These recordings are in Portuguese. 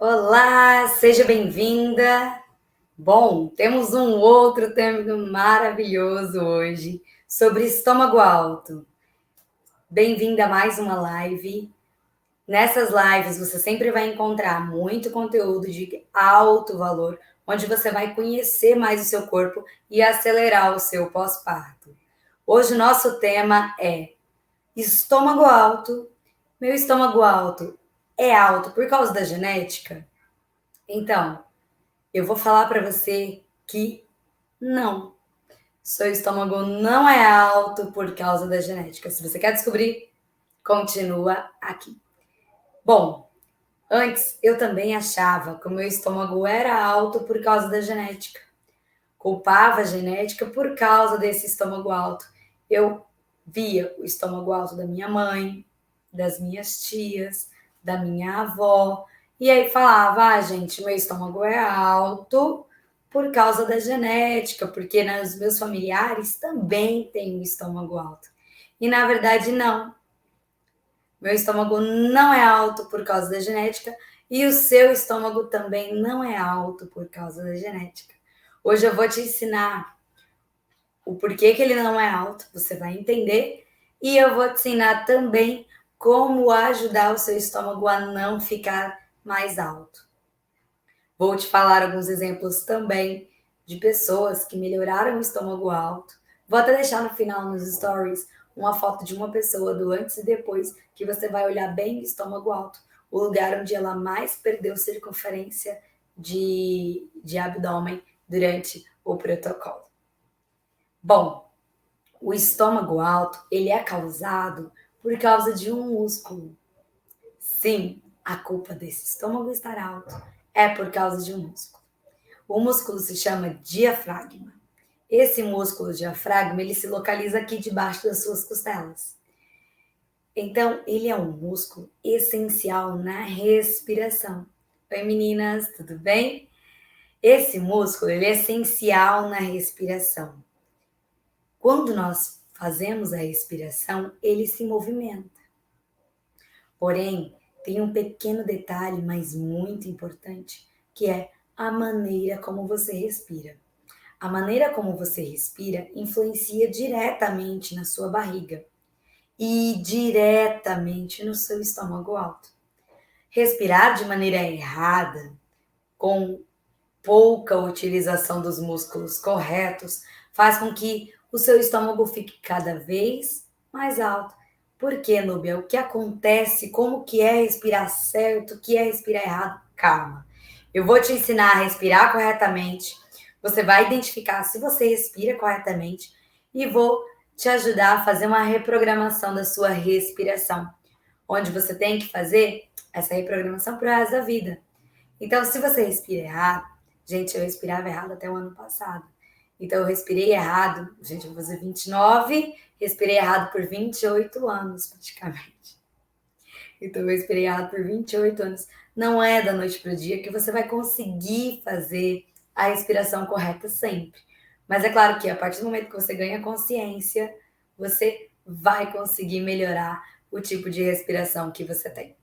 Olá, seja bem-vinda. Bom, temos um outro tema maravilhoso hoje sobre estômago alto. Bem-vinda a mais uma live. Nessas lives você sempre vai encontrar muito conteúdo de alto valor, onde você vai conhecer mais o seu corpo e acelerar o seu pós-parto. Hoje o nosso tema é estômago alto. Meu estômago alto é alto por causa da genética? Então, eu vou falar para você que não. Seu estômago não é alto por causa da genética. Se você quer descobrir, continua aqui. Bom, antes eu também achava que o meu estômago era alto por causa da genética. Culpava a genética por causa desse estômago alto. Eu via o estômago alto da minha mãe, das minhas tias, da minha avó, e aí falava, gente, meu estômago é alto por causa da genética, porque os meus familiares também têm um estômago alto. E na verdade, não. Meu estômago não é alto por causa da genética e o seu estômago também não é alto por causa da genética. Hoje eu vou te ensinar o porquê que ele não é alto, você vai entender, e eu vou te ensinar também como ajudar o seu estômago a não ficar mais alto. Vou te falar alguns exemplos também de pessoas que melhoraram o estômago alto. Vou até deixar no final nos stories uma foto de uma pessoa do antes e depois, que você vai olhar bem o estômago alto, o lugar onde ela mais perdeu circunferência de abdômen durante o protocolo. Bom, o estômago alto, ele é causado por causa de um músculo. Sim, a culpa desse estômago estar alto é por causa de um músculo. O músculo se chama diafragma. Esse músculo diafragma, ele se localiza aqui debaixo das suas costelas. Então, ele é um músculo essencial na respiração. Oi, meninas, tudo bem? Esse músculo, ele é essencial na respiração. Quando nós fazemos a respiração, ele se movimenta. Porém, tem um pequeno detalhe, mas muito importante, que é a maneira como você respira. A maneira como você respira influencia diretamente na sua barriga e diretamente no seu estômago alto. Respirar de maneira errada, com pouca utilização dos músculos corretos, faz com que o seu estômago fique cada vez mais alto. Por quê, Núbia? O que acontece? Como que é respirar certo? O que é respirar errado? Calma. Eu vou te ensinar a respirar corretamente. Você vai identificar se você respira corretamente e vou te ajudar a fazer uma reprogramação da sua respiração, onde você tem que fazer essa reprogramação para o resto da vida. Então, se você respira errado, gente, eu respirava errado até o ano passado. Então, eu respirei errado, gente, eu vou fazer 29, respirei errado por 28 anos, praticamente. Então, eu respirei errado por 28 anos. Não é da noite para o dia que você vai conseguir fazer a respiração correta sempre. Mas é claro que a partir do momento que você ganha consciência, você vai conseguir melhorar o tipo de respiração que você tem.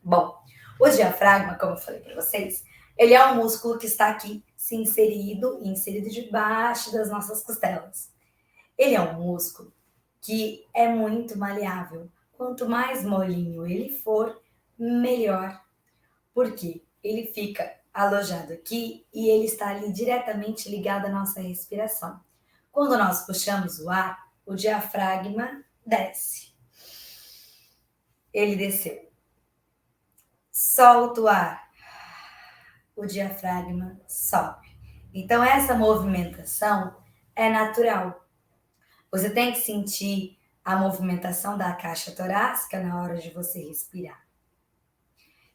Bom, o diafragma, como eu falei para vocês, ele é um músculo que está aqui se inserido debaixo das nossas costelas. Ele é um músculo que é muito maleável. Quanto mais molinho ele for, melhor. Por quê? Ele fica alojado aqui e ele está ali diretamente ligado à nossa respiração. Quando nós puxamos o ar, o diafragma desce. Ele desceu. Solta o ar, o diafragma sobe. Então, essa movimentação é natural. Você tem que sentir a movimentação da caixa torácica na hora de você respirar.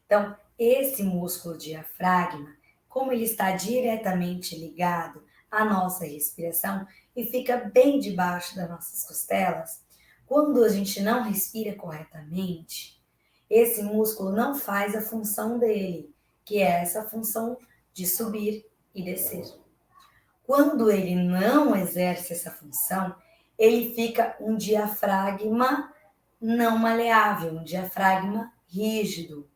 Então, esse músculo diafragma, como ele está diretamente ligado à nossa respiração e fica bem debaixo das nossas costelas, quando a gente não respira corretamente, esse músculo não faz a função dele, que é essa função de subir e descer. Quando ele não exerce essa função, ele fica um diafragma não maleável, um diafragma rígido.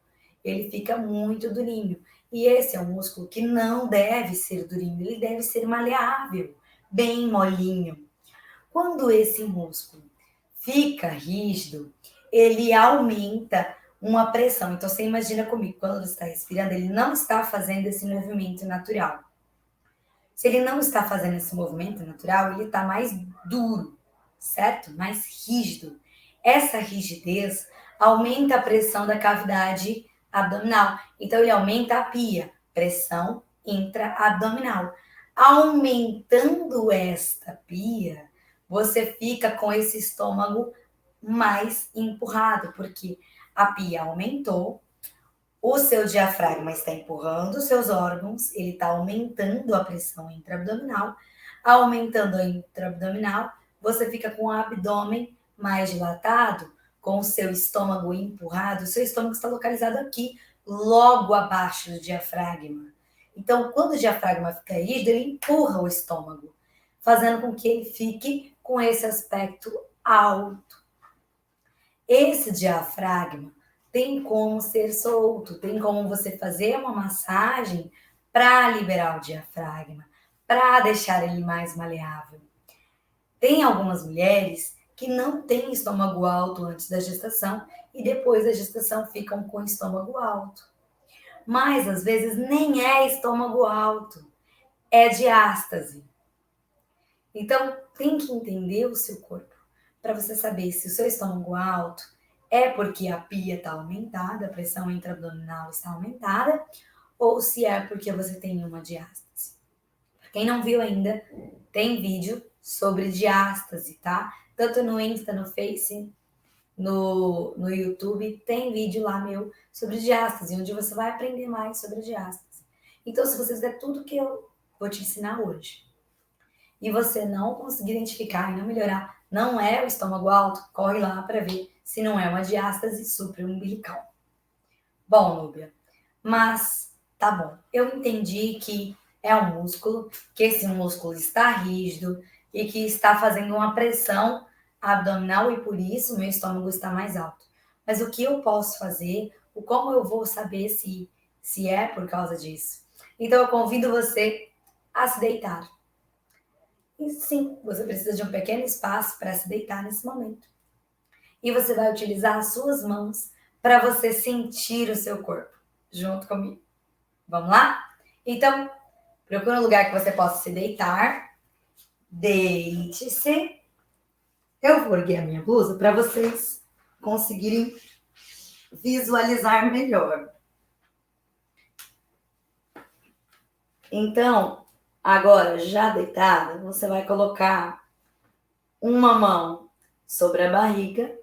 ele fica muito durinho. E esse é um músculo que não deve ser durinho, ele deve ser maleável, bem molinho. Quando esse músculo fica rígido, ele aumenta uma pressão. Então, você imagina comigo, quando você está respirando, ele não está fazendo esse movimento natural. Se ele não está fazendo esse movimento natural, ele está mais duro, certo? Mais rígido. Essa rigidez aumenta a pressão da cavidade abdominal. Então, ele aumenta a pia, pressão intra-abdominal. Aumentando esta pia, você fica com esse estômago mais empurrado, porque a pia aumentou, o seu diafragma está empurrando os seus órgãos, ele está aumentando a pressão intraabdominal. Aumentando a intraabdominal, você fica com o abdômen mais dilatado, com o seu estômago empurrado. O seu estômago está localizado aqui, logo abaixo do diafragma. Então, quando o diafragma fica rígido, ele empurra o estômago, fazendo com que ele fique com esse aspecto alto. Esse diafragma tem como ser solto, tem como você fazer uma massagem para liberar o diafragma, para deixar ele mais maleável. Tem algumas mulheres que não têm estômago alto antes da gestação e depois da gestação ficam com estômago alto. Mas às vezes nem é estômago alto, é diástase. Então tem que entender o seu corpo para você saber se o seu estômago alto é porque a pia está aumentada, a pressão intraabdominal está aumentada, ou se é porque você tem uma diástase. Para quem não viu ainda, tem vídeo sobre diástase, tá? Tanto no Insta, no Face, no YouTube, tem vídeo lá meu sobre diástase, onde você vai aprender mais sobre diástase. Então, se você fizer tudo que eu vou te ensinar hoje, e você não conseguir identificar e não melhorar, não é o estômago alto, corre lá para ver se não é uma diástase supraumbilical. Bom, Núbia, mas tá bom, eu entendi que é um músculo, que esse músculo está rígido e que está fazendo uma pressão abdominal e por isso meu estômago está mais alto. Mas o que eu posso fazer? Como eu vou saber se é por causa disso? Então eu convido você a se deitar. E sim, você precisa de um pequeno espaço para se deitar nesse momento. E você vai utilizar as suas mãos para você sentir o seu corpo junto comigo. Vamos lá? Então, procure um lugar que você possa se deitar. Deite-se. Eu vou erguer a minha blusa para vocês conseguirem visualizar melhor. Então, agora já deitada, você vai colocar uma mão sobre a barriga,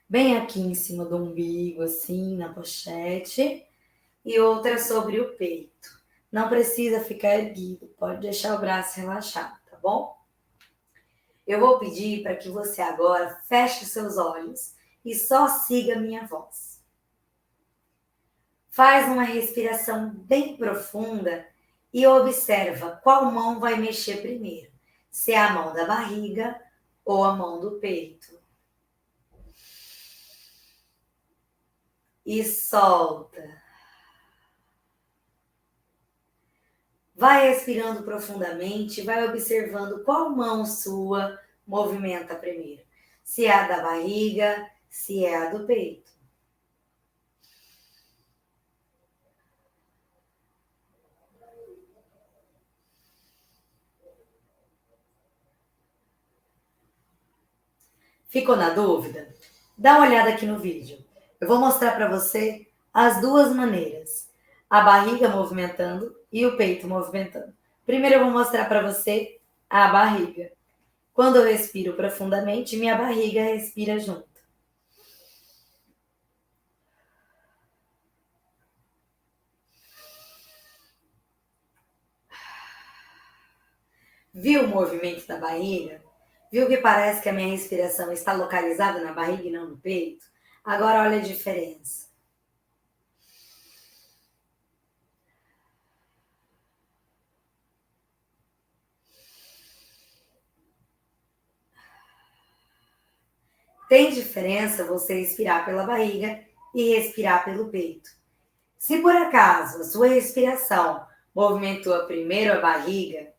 bem aqui em cima do umbigo, assim, na pochete, e outra sobre o peito. Não precisa ficar erguido, pode deixar o braço relaxado, tá bom? Eu vou pedir para que você agora feche seus olhos e só siga a minha voz. Faz uma respiração bem profunda e observa qual mão vai mexer primeiro, se é a mão da barriga ou a mão do peito. E solta. Vai respirando profundamente, vai observando qual mão sua movimenta primeiro. Se é a da barriga, se é a do peito. Ficou na dúvida? Dá uma olhada aqui no vídeo. Eu vou mostrar para você as duas maneiras. A barriga movimentando e o peito movimentando. Primeiro eu vou mostrar para você a barriga. Quando eu respiro profundamente, minha barriga respira junto. Viu o movimento da barriga? Viu que parece que a minha respiração está localizada na barriga e não no peito? Agora olha a diferença. Tem diferença você respirar pela barriga e respirar pelo peito. Se por acaso a sua respiração movimentou primeiro a barriga,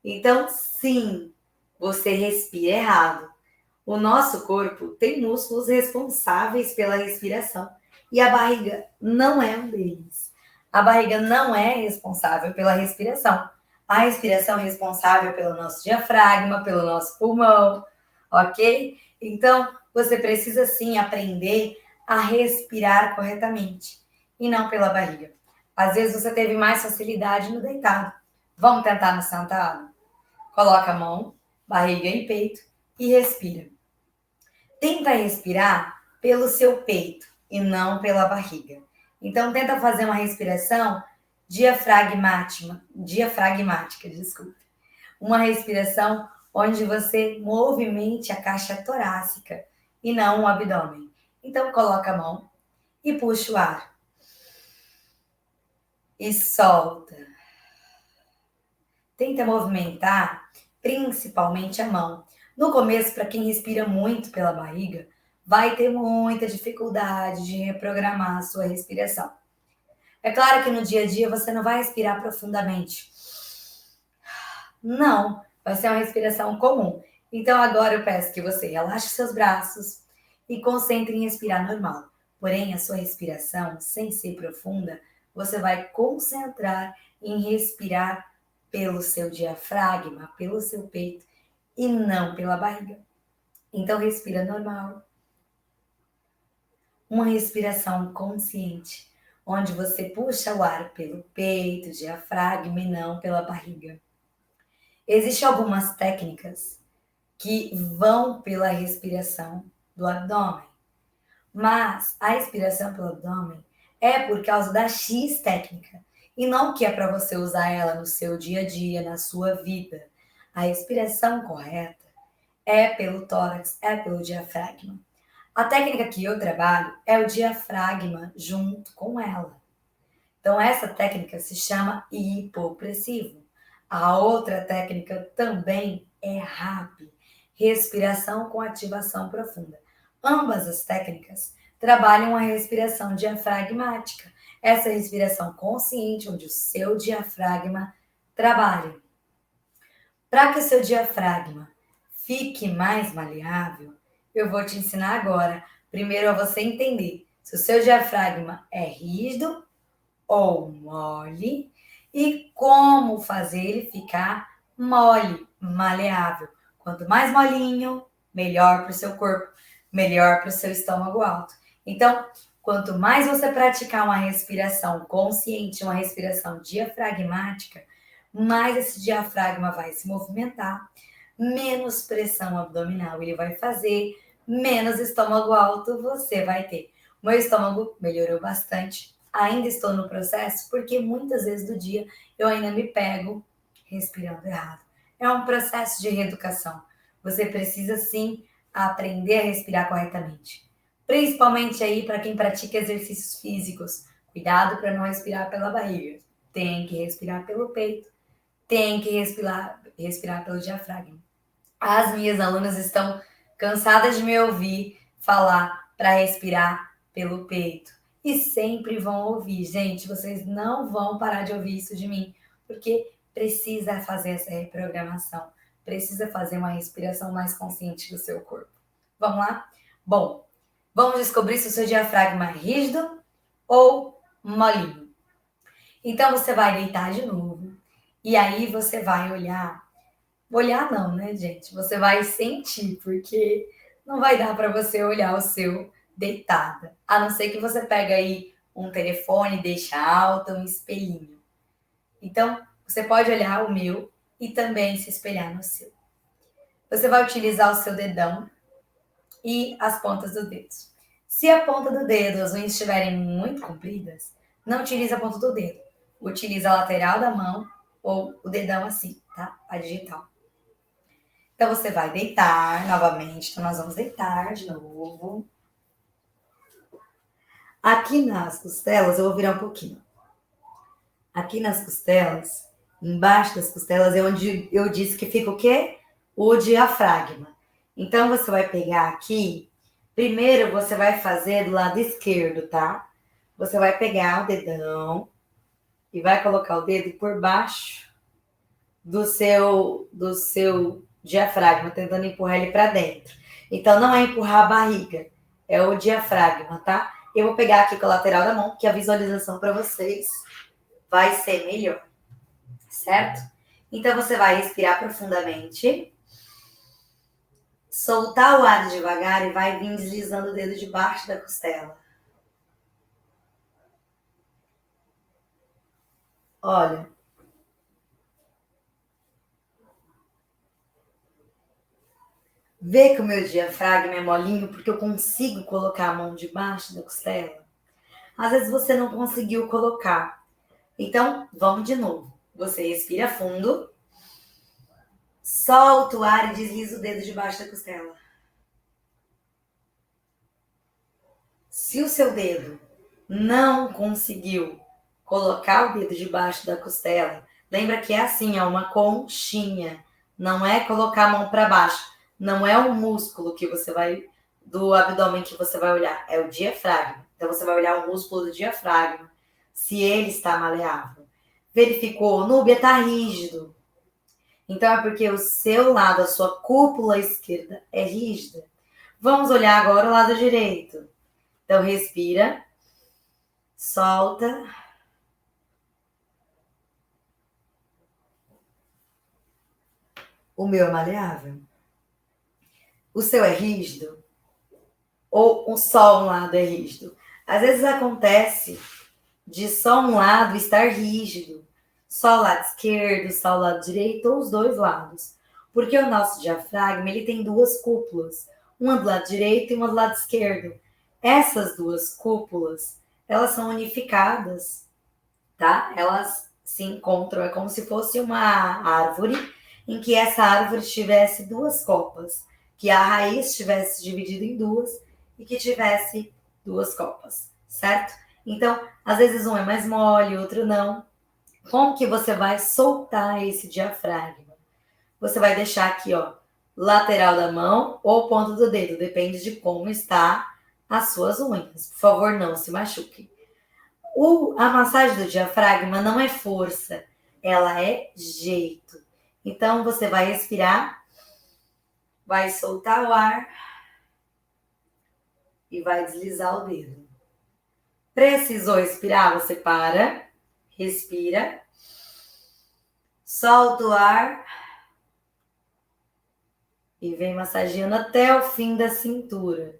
então sim, você respira errado. O nosso corpo tem músculos responsáveis pela respiração e a barriga não é um deles. A barriga não é responsável pela respiração. A respiração é responsável pelo nosso diafragma, pelo nosso pulmão, ok? Então, você precisa sim aprender a respirar corretamente e não pela barriga. Às vezes você teve mais facilidade no deitado. Vamos tentar no sentado? Coloca a mão, barriga e peito e respira. Tenta respirar pelo seu peito e não pela barriga. Então, tenta fazer uma respiração diafragmática, desculpa. Uma respiração onde você movimente a caixa torácica e não o abdômen. Então, coloca a mão e puxa o ar. E solta. Tenta movimentar principalmente a mão. No começo, para quem respira muito pela barriga, vai ter muita dificuldade de reprogramar a sua respiração. É claro que no dia a dia você não vai respirar profundamente. Não, vai ser uma respiração comum. Então agora eu peço que você relaxe seus braços e concentre em respirar normal. Porém, a sua respiração, sem ser profunda, você vai concentrar em respirar pelo seu diafragma, pelo seu peito e não pela barriga. Então respira normal. Uma respiração consciente, onde você puxa o ar pelo peito, diafragma e não pela barriga. Existem algumas técnicas que vão pela respiração do abdômen, mas a respiração pelo abdômen é por causa da X técnica e não que é para você usar ela no seu dia a dia, na sua vida. A respiração correta é pelo tórax, é pelo diafragma. A técnica que eu trabalho é o diafragma junto com ela. Então, essa técnica se chama hipopressivo. A outra técnica também é RAP, respiração com ativação profunda. Ambas as técnicas trabalham a respiração diafragmática, essa respiração consciente onde o seu diafragma trabalha. Para que o seu diafragma fique mais maleável, eu vou te ensinar agora, primeiro a você entender se o seu diafragma é rígido ou mole e como fazer ele ficar mole, maleável. Quanto mais molinho, melhor para o seu corpo, melhor para o seu estômago alto. Então, quanto mais você praticar uma respiração consciente, uma respiração diafragmática, mais esse diafragma vai se movimentar, menos pressão abdominal ele vai fazer, menos estômago alto você vai ter. O meu estômago melhorou bastante. Ainda estou no processo, porque muitas vezes do dia eu ainda me pego respirando errado. É um processo de reeducação. Você precisa sim aprender a respirar corretamente. Principalmente aí para quem pratica exercícios físicos. Cuidado para não respirar pela barriga. Tem que respirar pelo peito. Tem que respirar pelo diafragma. As minhas alunas estão cansadas de me ouvir falar para respirar pelo peito. E sempre vão ouvir. Gente, vocês não vão parar de ouvir isso de mim, porque precisa fazer essa reprogramação. Precisa fazer uma respiração mais consciente do seu corpo. Vamos lá? Bom, vamos descobrir se o seu diafragma é rígido ou molinho. Então, você vai deitar de novo. E aí, você vai olhar. Olhar não, né, gente? Você vai sentir, porque não vai dar para você olhar o seu deitada. A não ser que você pegue aí um telefone, deixa alto, um espelhinho. Então, você pode olhar o meu e também se espelhar no seu. Você vai utilizar o seu dedão e as pontas dos dedos. Se a ponta do dedo, as unhas estiverem muito compridas, não utilize a ponta do dedo. Utilize a lateral da mão ou o dedão assim, tá? A digital. Então, você vai deitar novamente. Então, nós vamos deitar de novo. Aqui nas costelas, eu vou virar um pouquinho. Aqui nas costelas, embaixo das costelas, é onde eu disse que fica o quê? O diafragma. Então, você vai pegar aqui Primeiro, você vai fazer do lado esquerdo, tá? Você vai pegar o dedão e vai colocar o dedo por baixo do seu diafragma, tentando empurrar ele para dentro. Então, não é empurrar a barriga, é o diafragma, tá? Eu vou pegar aqui com a lateral da mão, que a visualização para vocês vai ser melhor, certo? Então, você vai respirar profundamente, soltar o ar devagar e vai vir deslizando o dedo debaixo da costela. Olha. Vê que o meu diafragma é molinho porque eu consigo colocar a mão debaixo da costela. Às vezes você não conseguiu colocar. Então, vamos de novo. Você respira fundo, solta o ar e desliza o dedo debaixo da costela. Se o seu dedo não conseguiu colocar o dedo debaixo da costela, lembra que é assim, é uma conchinha. Não é colocar a mão para baixo. Não é o músculo que você vai do abdômen que você vai olhar, é o diafragma. Então você vai olhar o músculo do diafragma, se ele está maleável. Verificou, Núbia está rígido. Então é porque o seu lado, a sua cúpula esquerda é rígida. Vamos olhar agora o lado direito. Então respira, solta. O meu é maleável. O seu é rígido? Ou só um lado é rígido? Às vezes acontece de só um lado estar rígido. Só o lado esquerdo, só o lado direito, ou os dois lados. Porque o nosso diafragma, ele tem duas cúpulas. Uma do lado direito e uma do lado esquerdo. Essas duas cúpulas, elas são unificadas, tá? Elas se encontram, é como se fosse uma árvore, em que essa árvore tivesse duas copas. Que a raiz estivesse dividida em duas e que tivesse duas copas, certo? Então, às vezes um é mais mole, outro não. Como que você vai soltar esse diafragma? Você vai deixar aqui, ó, lateral da mão ou ponta do dedo, depende de como está as suas unhas. Por favor, não se machuque. A massagem do diafragma não é força, ela é jeito. Então, você vai respirar, vai soltar o ar e vai deslizar o dedo. Precisou expirar? Você para, respira, solta o ar e vem massageando até o fim da cintura.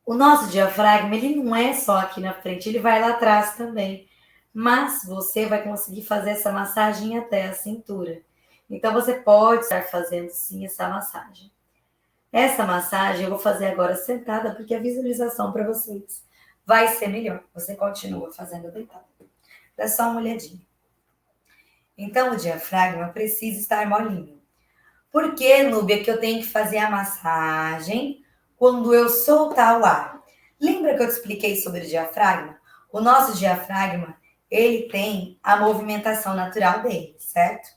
O nosso diafragma, ele não é só aqui na frente, ele vai lá atrás também. Mas você vai conseguir fazer essa massagem até a cintura. Então, você pode estar fazendo sim essa massagem. Essa massagem eu vou fazer agora sentada, porque a visualização para vocês vai ser melhor. Você continua fazendo deitada. Dá só uma olhadinha. Então, o diafragma precisa estar molinho. Por que, Núbia, que eu tenho que fazer a massagem quando eu soltar o ar? Lembra que eu te expliquei sobre o diafragma? O nosso diafragma, ele tem a movimentação natural dele, certo?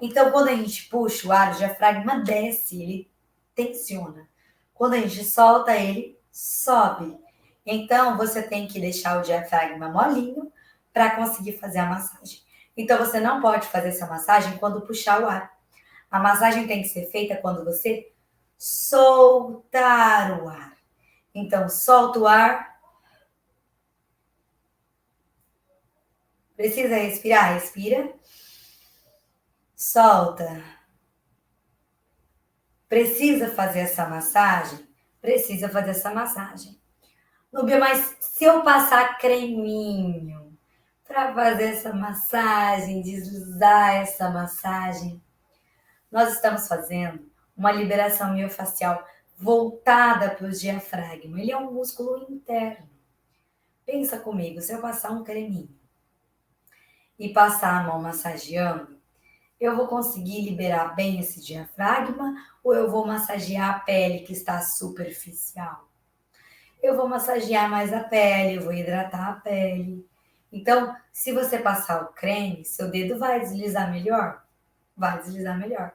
Então, quando a gente puxa o ar, o diafragma desce, ele tensiona. Quando a gente solta, ele sobe. Então, você tem que deixar o diafragma molinho para conseguir fazer a massagem. Então, você não pode fazer essa massagem quando puxar o ar. A massagem tem que ser feita quando você soltar o ar. Então, solta o ar. Precisa respirar? Respira. Solta. Precisa fazer essa massagem? Precisa fazer essa massagem. Núbia, mas se eu passar creminho para fazer essa massagem, deslizar essa massagem, nós estamos fazendo uma liberação miofascial voltada para o diafragma. Ele é um músculo interno. Pensa comigo, se eu passar um creminho e passar a mão massageando, eu vou conseguir liberar bem esse diafragma ou eu vou massagear a pele que está superficial? Eu vou massagear mais a pele, eu vou hidratar a pele. Então, se você passar o creme, seu dedo vai deslizar melhor? Vai deslizar melhor.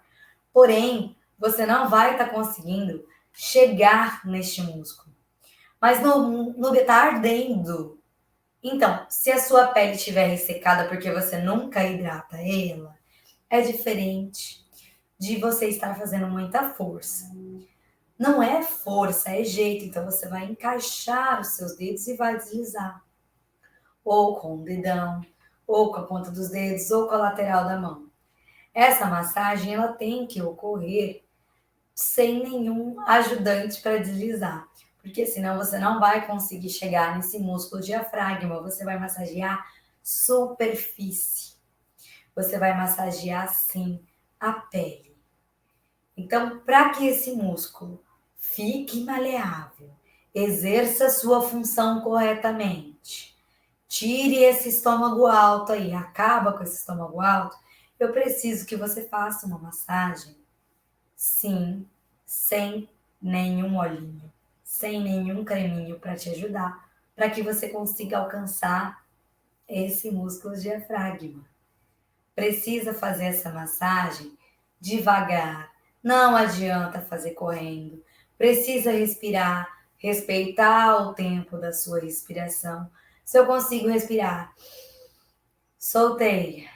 Porém, você não vai estar conseguindo chegar neste músculo. Mas no tá ardendo. Então, se a sua pele estiver ressecada porque você nunca hidrata ela, é diferente de você estar fazendo muita força. Não é força, é jeito. Então você vai encaixar os seus dedos e vai deslizar. Ou com o dedão, ou com a ponta dos dedos, ou com a lateral da mão. Essa massagem ela tem que ocorrer sem nenhum ajudante para deslizar. Porque senão você não vai conseguir chegar nesse músculo diafragma. Você vai massagear superfície. Você vai massagear, sim, a pele. Então, para que esse músculo fique maleável, exerça sua função corretamente, tire esse estômago alto aí, acaba com esse estômago alto, eu preciso que você faça uma massagem, sim, sem nenhum olhinho, sem nenhum creminho para te ajudar, para que você consiga alcançar esse músculo diafragma. Precisa fazer essa massagem devagar. Não adianta fazer correndo. Precisa respirar, respeitar o tempo da sua respiração. Se eu consigo respirar, soltei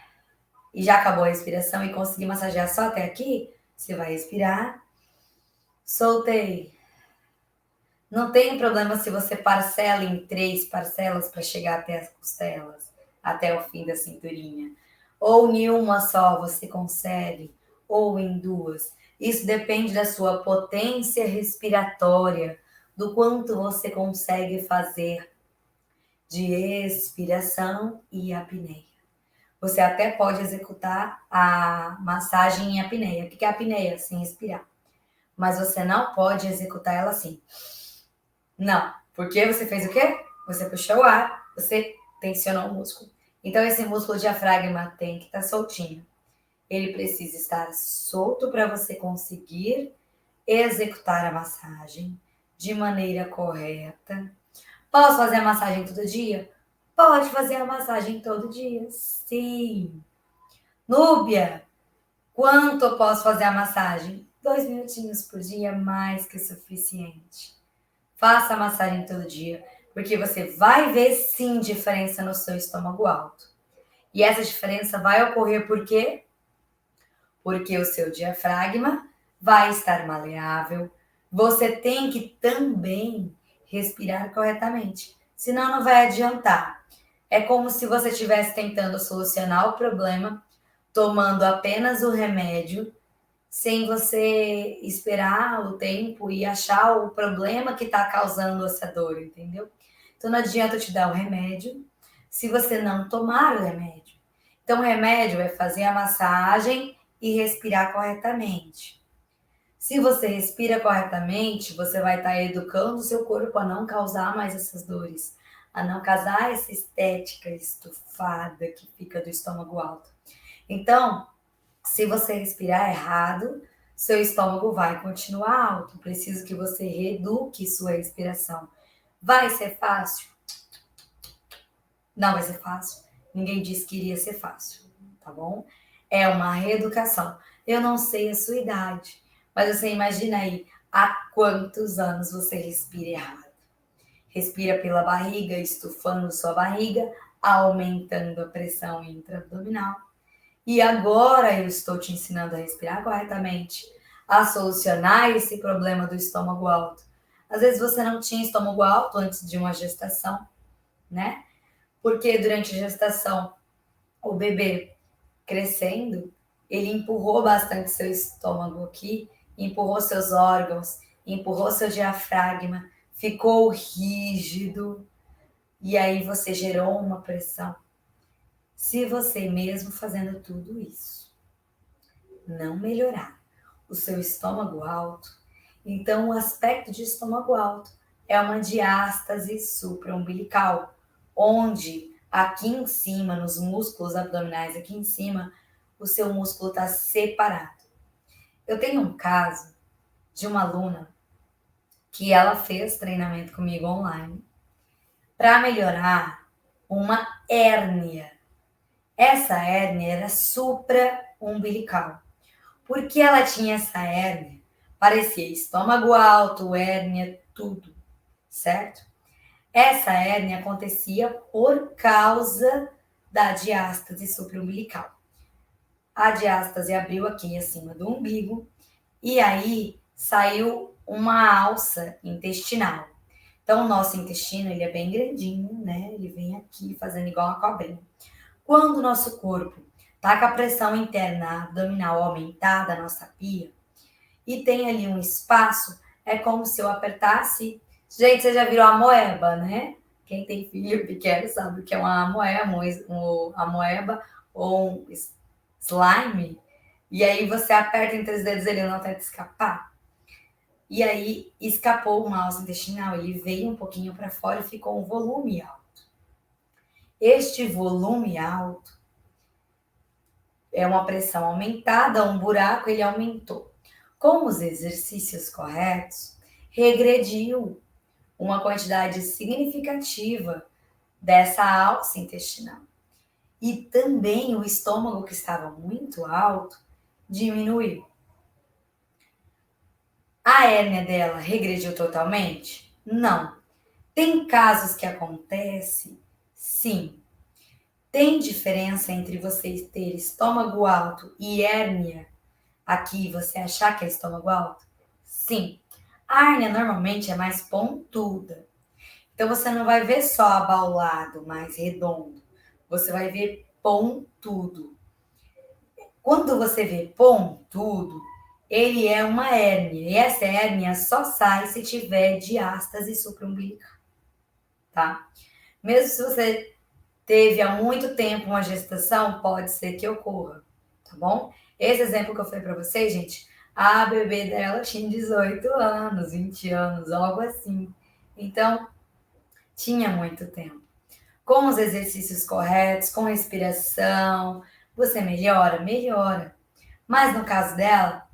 e já acabou a respiração e consegui massagear só até aqui, você vai respirar, soltei. Não tem problema se você parcela em 3 parcelas para chegar até as costelas, até o fim da cinturinha. Ou em uma só você consegue, ou em 2. Isso depende da sua potência respiratória, do quanto você consegue fazer de expiração e apneia. Você até pode executar a massagem em apneia. O que é apneia? Sem respirar. Mas você não pode executar ela assim. Não, porque você fez o quê? Você puxou o ar, você tensionou o músculo. Então, esse músculo diafragma tem que estar soltinho. Ele precisa estar solto para você conseguir executar a massagem de maneira correta. Posso fazer a massagem todo dia? Pode fazer a massagem todo dia, sim. Núbia, quanto eu posso fazer a massagem? 2 minutinhos por dia, mais que o suficiente. Faça a massagem todo dia, porque você vai ver sim diferença no seu estômago alto. E essa diferença vai ocorrer por quê? Porque o seu diafragma vai estar maleável. Você tem que também respirar corretamente, senão não vai adiantar. É como se você estivesse tentando solucionar o problema tomando apenas o remédio sem você esperar o tempo e achar o problema que está causando essa dor, entendeu? Então não adianta eu te dar o remédio se você não tomar o remédio. Então o remédio é fazer a massagem e respirar corretamente. Se você respira corretamente, você vai estar educando o seu corpo a não causar mais essas dores, a não causar essa estética estufada que fica do estômago alto. Então, se você respirar errado, seu estômago vai continuar alto. Preciso que você reeduque sua respiração. Vai ser fácil? Não vai ser fácil. Ninguém disse que iria ser fácil, tá bom? É uma reeducação. Eu não sei a sua idade, mas você imagina aí há quantos anos você respira errado. Respira pela barriga, estufando sua barriga, aumentando a pressão intra-abdominal. E agora eu estou te ensinando a respirar corretamente, a solucionar esse problema do estômago alto. Às vezes você não tinha estômago alto antes de uma gestação, né? Porque durante a gestação, o bebê crescendo, ele empurrou bastante seu estômago aqui, empurrou seus órgãos, empurrou seu diafragma, ficou rígido, e aí você gerou uma pressão. Se você mesmo fazendo tudo isso não melhorar o seu estômago alto, então o aspecto de estômago alto é uma diástase supraumbilical, onde aqui em cima, nos músculos abdominais aqui em cima, o seu músculo está separado. Eu tenho um caso de uma aluna que ela fez treinamento comigo online para melhorar uma hérnia. Essa hérnia era supraumbilical. Porque ela tinha essa hérnia, parecia estômago alto, hérnia, tudo. certo? Essa hérnia acontecia por causa da diástase supraumbilical. A diástase abriu aqui acima do umbigo e aí saiu uma alça intestinal. Então, o nosso intestino, ele é bem grandinho, né? Ele vem aqui fazendo igual uma cobrinha. Quando o nosso corpo tá com a pressão interna abdominal aumentada, a nossa pia, e tem ali um espaço, é como se eu apertasse. Gente, você já virou a moeba, né? Quem tem filho pequeno sabe o que é uma amoeba, uma amoeba ou um slime. E aí você aperta entre os dedos, ele não tenta escapar. E aí escapou uma alça intestinal, ele veio um pouquinho para fora e ficou um volume alto. Este volume alto é uma pressão aumentada, um buraco, ele aumentou. Com os exercícios corretos, regrediu uma quantidade significativa dessa alça intestinal. E também o estômago, que estava muito alto, diminuiu. A hérnia dela regrediu totalmente? Não. Tem casos que acontece? Sim. Tem diferença entre você ter estômago alto e hérnia? Aqui você achar que é estômago alto? Sim. A hérnia normalmente é mais pontuda. Então você não vai ver só abaulado, mais redondo. Você vai ver pontudo. Quando você vê pontudo, ele é uma hérnia. E essa hérnia só sai se tiver diástase supraumbilical, tá? Mesmo se você teve há muito tempo uma gestação, pode ser que ocorra, tá bom? Esse exemplo que eu falei para vocês, gente, a bebê dela tinha 18 anos, 20 anos, algo assim. Então, tinha muito tempo. Com os exercícios corretos, com respiração, você melhora? Melhora. Mas no caso dela,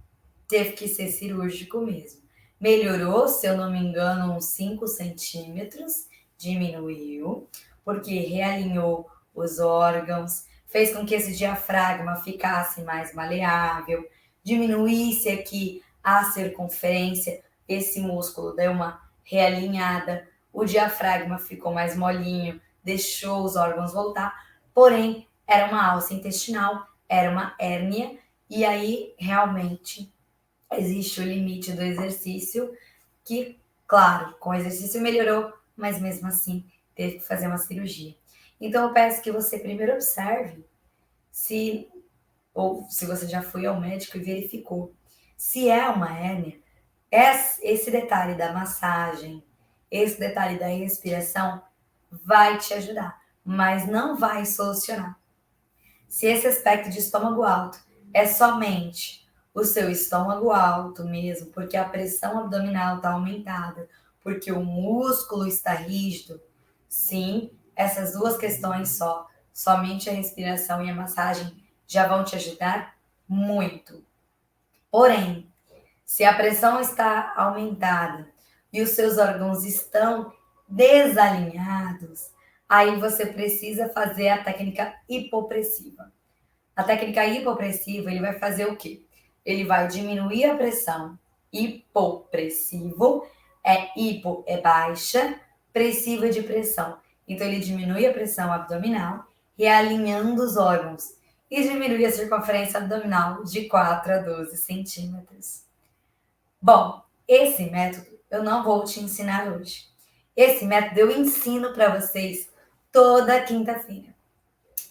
teve que ser cirúrgico mesmo. Melhorou, se eu não me engano, uns 5 centímetros, diminuiu, porque realinhou os órgãos, fez com que esse diafragma ficasse mais maleável, diminuísse aqui a circunferência, esse músculo deu uma realinhada, o diafragma ficou mais molinho, deixou os órgãos voltar, porém era uma alça intestinal, era uma hérnia, e aí realmente existe o limite do exercício, que, claro, com o exercício melhorou, mas mesmo assim teve que fazer uma cirurgia. Então eu peço que você primeiro observe se, ou se você já foi ao médico e verificou, se é uma hérnia, esse detalhe da massagem, esse detalhe da respiração vai te ajudar, mas não vai solucionar. Se esse aspecto de estômago alto é somente o seu estômago alto mesmo, porque a pressão abdominal está aumentada, porque o músculo está rígido, sim, essas duas questões só, somente a respiração e a massagem já vão te ajudar muito. Porém, se a pressão está aumentada e os seus órgãos estão desalinhados, aí você precisa fazer a técnica hipopressiva. A técnica hipopressiva, ele vai fazer o quê? Ele vai diminuir a pressão. Hipopressivo hipo é baixa, pressiva é de pressão. Então ele diminui a pressão abdominal, realinhando os órgãos e diminui a circunferência abdominal de 4 a 12 centímetros. Bom, esse método eu não vou te ensinar hoje. Esse método eu ensino para vocês toda quinta-feira.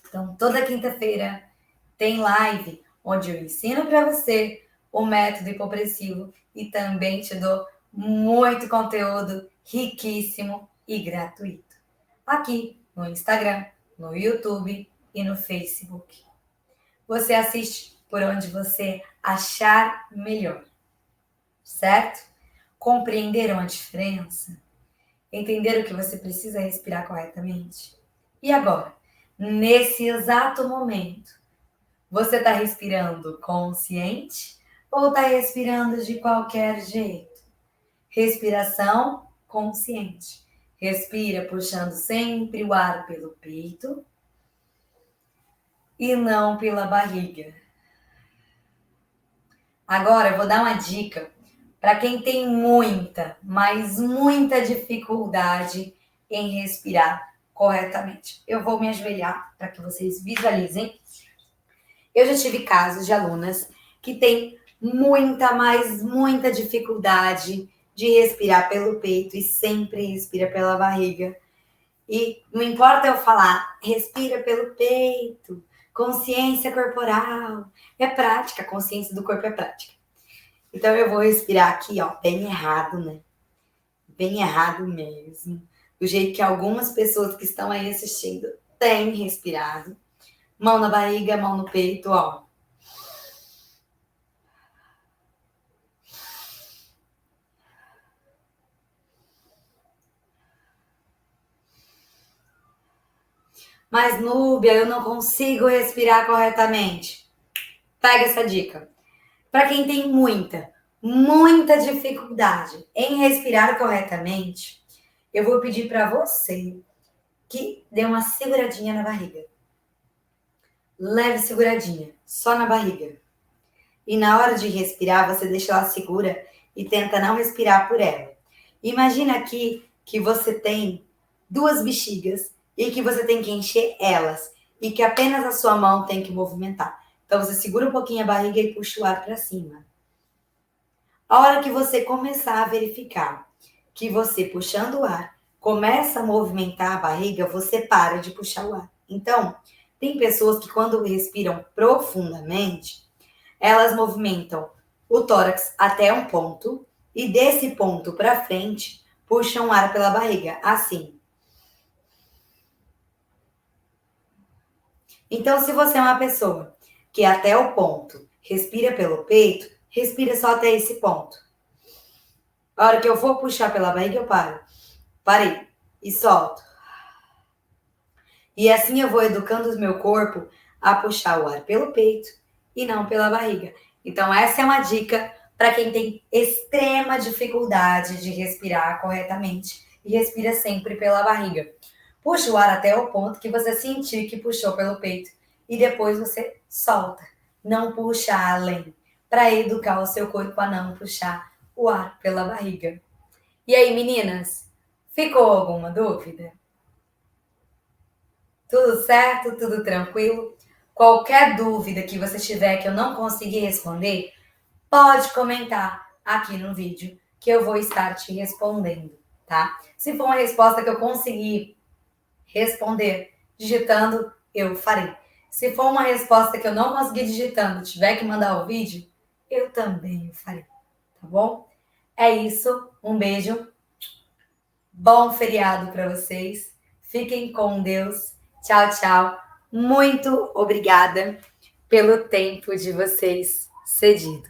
Então, toda quinta-feira tem live onde eu ensino para você o método hipopressivo e também te dou muito conteúdo riquíssimo e gratuito. Aqui no Instagram, no YouTube e no Facebook. Você assiste por onde você achar melhor, certo? Compreenderam a diferença? Entenderam que você precisa respirar corretamente? E agora, nesse exato momento, você está respirando consciente ou está respirando de qualquer jeito? Respiração consciente. Respira puxando sempre o ar pelo peito e não pela barriga. Agora eu vou dar uma dica Para quem tem muita, mas muita dificuldade em respirar corretamente. Eu vou me ajoelhar para que vocês visualizem. Eu já tive casos de alunas que têm muita, mas muita dificuldade de respirar pelo peito e sempre respira pela barriga. E não importa eu falar, respira pelo peito, consciência corporal. É prática, a consciência do corpo é prática. Então eu vou respirar aqui, ó, bem errado, né? Bem errado mesmo. Do jeito que algumas pessoas que estão aí assistindo têm respirado. Mão na barriga, mão no peito, ó. Mas, Núbia, eu não consigo respirar corretamente. Pega essa dica. Para quem tem muita dificuldade em respirar corretamente, eu vou pedir para você que dê uma seguradinha na barriga. Leve seguradinha, só na barriga. E na hora de respirar, você deixa ela segura e tenta não respirar por ela. Imagina aqui que você tem 2 bexigas e que você tem que encher elas e que apenas a sua mão tem que movimentar. Então você segura um pouquinho a barriga e puxa o ar para cima. A hora que você começar a verificar que você puxando o ar começa a movimentar a barriga, você para de puxar o ar. Então, tem pessoas que quando respiram profundamente, elas movimentam o tórax até um ponto e desse ponto para frente puxam o ar pela barriga, assim. Então, se você é uma pessoa que até o ponto respira pelo peito, respira só até esse ponto. A hora que eu for puxar pela barriga, eu paro. Parei e solto. E assim eu vou educando o meu corpo a puxar o ar pelo peito e não pela barriga. Então, essa é uma dica para quem tem extrema dificuldade de respirar corretamente e respira sempre pela barriga. Puxa o ar até o ponto que você sentir que puxou pelo peito e depois você solta. Não puxa além, para educar o seu corpo a não puxar o ar pela barriga. E aí, meninas, ficou alguma dúvida? Tudo certo? Tudo tranquilo? Qualquer dúvida que você tiver que eu não conseguir responder, pode comentar aqui no vídeo que eu vou estar te respondendo, tá? Se for uma resposta que eu conseguir responder digitando, eu farei. Se for uma resposta que eu não conseguir digitando, tiver que mandar o vídeo, eu também farei, tá bom? É isso, um beijo, bom feriado para vocês, fiquem com Deus, tchau, tchau. Muito obrigada pelo tempo de vocês cedido.